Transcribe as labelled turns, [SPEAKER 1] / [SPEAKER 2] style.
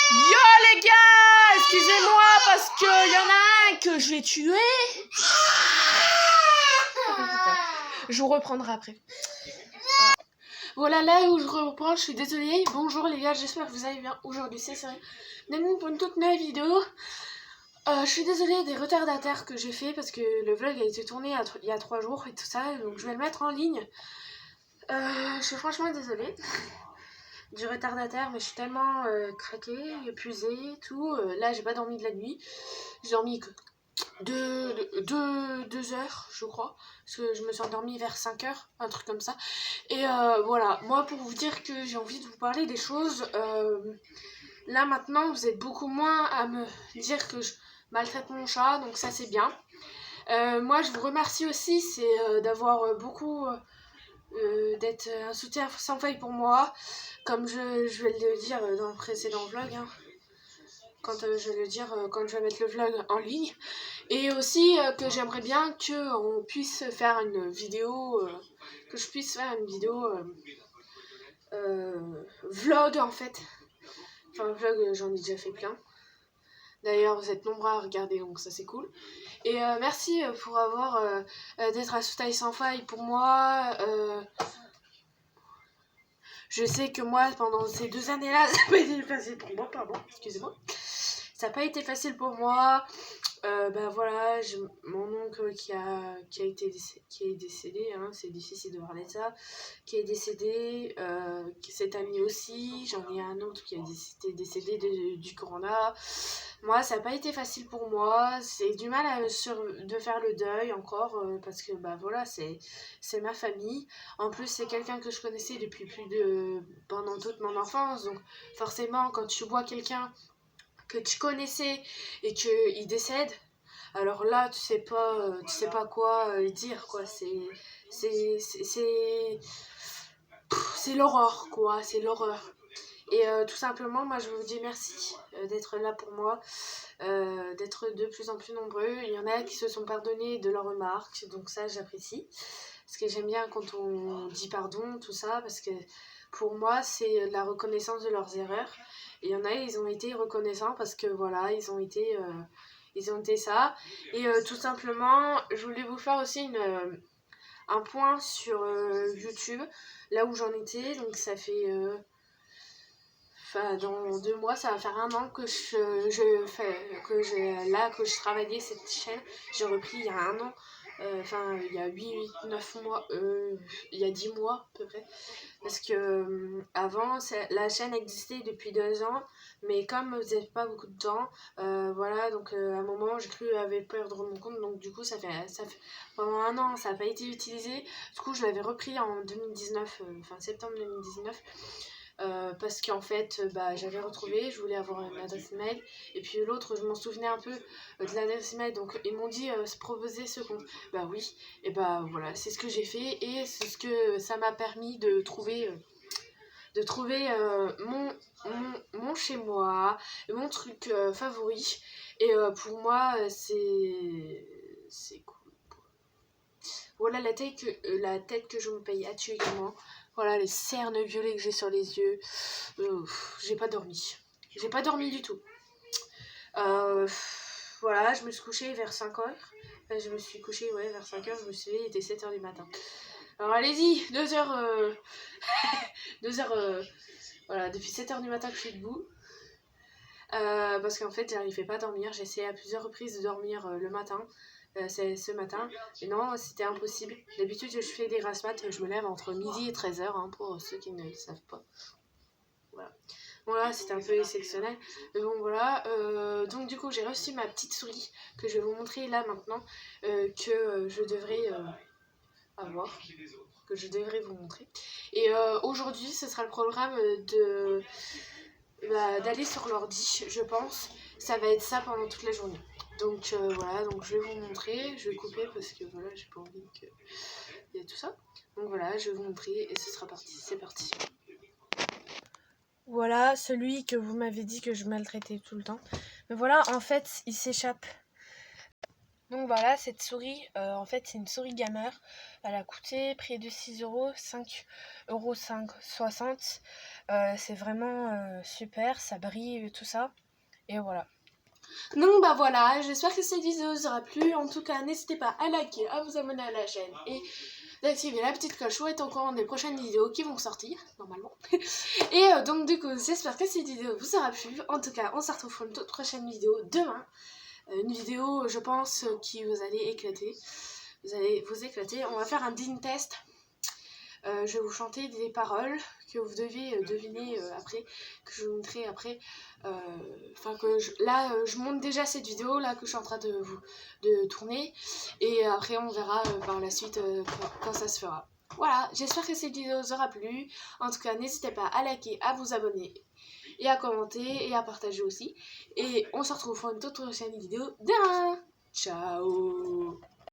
[SPEAKER 1] Yo les gars, excusez-moi parce que y en a un que je vais tuer. Je vous reprendrai après. Voilà, là où je reprends, je suis désolée. Bonjour les gars, j'espère que vous allez bien. Aujourd'hui c'est sérieux. Bienvenue pour une toute nouvelle vidéo. Je suis désolée des retardataires que j'ai fait parce que le vlog a été tourné il y a 3 jours et tout ça. Donc je vais le mettre en ligne. Je suis franchement désolée du retardataire, mais je suis tellement craquée, épuisée, tout. Là j'ai pas dormi de la nuit. J'ai dormi que 2 heures, je crois, parce que je me suis endormie vers 5 heures, un truc comme ça. Et voilà, moi pour vous dire que j'ai envie de vous parler des choses, là maintenant vous êtes beaucoup moins à me dire que je maltraite mon chat, donc ça c'est bien. Moi je vous remercie aussi, c'est d'avoir beaucoup, d'être un soutien sans faille pour moi, comme je vais le dire dans le précédent vlog, hein. Quand je vais le dire quand je vais mettre le vlog en ligne. Et aussi que j'aimerais bien qu'on puisse faire une vidéo, que je puisse faire une vidéo vlog en fait. Enfin vlog j'en ai déjà fait plein. D'ailleurs vous êtes nombreux à regarder donc ça c'est cool. Et merci pour avoir d'être à sous-taille sans faille pour moi. Je sais que moi pendant ces 2 années là ça n'a pas été facile pour moi, pardon, excusez-moi. Ça n'a pas été facile pour moi. Bah voilà, j'ai mon oncle qui est décédé, hein, c'est difficile de parler de ça, qui est décédé, cette année aussi, j'en ai un autre qui est décédé du corona. Moi, ça n'a pas été facile pour moi, c'est du mal de faire le deuil encore, parce que bah voilà, c'est ma famille. En plus, c'est quelqu'un que je connaissais depuis pendant toute mon enfance, donc forcément, quand tu vois quelqu'un que tu connaissais et qu'il décède, alors là tu sais pas quoi dire quoi, c'est l'horreur quoi, c'est l'horreur. Et tout simplement moi je vous dis merci d'être là pour moi, d'être de plus en plus nombreux. Il y en a qui se sont pardonnés de leurs remarques, donc ça j'apprécie, parce que j'aime bien quand on dit pardon, tout ça, parce que pour moi c'est la reconnaissance de leurs erreurs. Et il y en a, ils ont été reconnaissants parce que voilà, ils ont été ça. Et tout simplement, je voulais vous faire aussi un point sur YouTube, là où j'en étais. Donc ça fait, dans 2 mois, ça va faire 1 an que que je travaillais cette chaîne. J'ai repris il y a 1 an. Il y a 8-9 mois, il y a 10 mois à peu près, parce que avant la chaîne existait depuis 2 ans, mais comme vous n'avez pas beaucoup de temps, voilà, donc à un moment j'ai cru avait perdre mon compte, donc du coup ça fait pendant 1 an ça n'a pas été utilisé. Du coup je l'avais repris en 2019, septembre 2019. Parce qu'en fait j'avais retrouvé, je voulais avoir une adresse mail, et puis l'autre je m'en souvenais un peu de l'adresse mail, donc ils m'ont dit se proposer ce compte. Bah oui, et bah voilà, c'est ce que j'ai fait, et c'est ce que ça m'a permis de trouver mon chez moi, mon truc favori. Et pour moi c'est cool. Voilà la tête que je me paye actuellement. Voilà les cernes violets que j'ai sur les yeux. J'ai pas dormi. J'ai pas dormi du tout. Voilà, je me suis couchée vers 5 heures. Je me suis couchée vers 5 heures. Je me suis levée, il était 7 heures du matin. Alors allez-y, 2 heures. 2 heures. Voilà, depuis 7 heures du matin que je suis debout. Parce qu'en fait, j'arrivais pas à dormir. J'ai essayé à plusieurs reprises de dormir le matin. C'est ce matin. Et non, c'était impossible. D'habitude, je fais des grasses mat. Je me lève entre midi et 13h, hein, pour ceux qui ne le savent pas. Voilà. Bon là, c'était un peu exceptionnel. Mais bon, voilà. Donc du coup, j'ai reçu ma petite souris que je vais vous montrer là maintenant. Que je devrais avoir. Que je devrais vous montrer. Et aujourd'hui, ce sera le programme d'aller sur l'ordi, je pense. Ça va être ça pendant toute la journée. Donc voilà, donc je vais vous montrer. Je vais couper parce que voilà, j'ai pas envie qu'il y ait tout ça. Donc voilà, je vais vous montrer et ce sera parti. C'est parti. Voilà, celui que vous m'avez dit que je maltraitais tout le temps. Mais voilà, en fait, il s'échappe. Donc voilà, cette souris, en fait, c'est une souris gamer. Elle a coûté près de 6 euros, 5,60 €. C'est vraiment super, ça brille, tout ça. Et voilà. Donc bah voilà, j'espère que cette vidéo vous aura plu. En tout cas, n'hésitez pas à liker, à vous abonner à la chaîne et d'activer la petite cloche pour être au courant des prochaines vidéos qui vont sortir, normalement. Et donc du coup, j'espère que cette vidéo vous aura plu. En tout cas, on se retrouve pour une toute prochaine vidéo demain. Une vidéo, je pense, qui vous allez éclater. Vous allez vous éclater. On va faire un din test. Je vais vous chanter des paroles que vous devez deviner après, que je vous montrerai après. Je monte déjà cette vidéo là que je suis en train de tourner. Et après, on verra par la suite quand ça se fera. Voilà, j'espère que cette vidéo vous aura plu. En tout cas, n'hésitez pas à liker, à vous abonner et à commenter et à partager aussi. Et on se retrouve pour une toute prochaine vidéo demain. Ciao.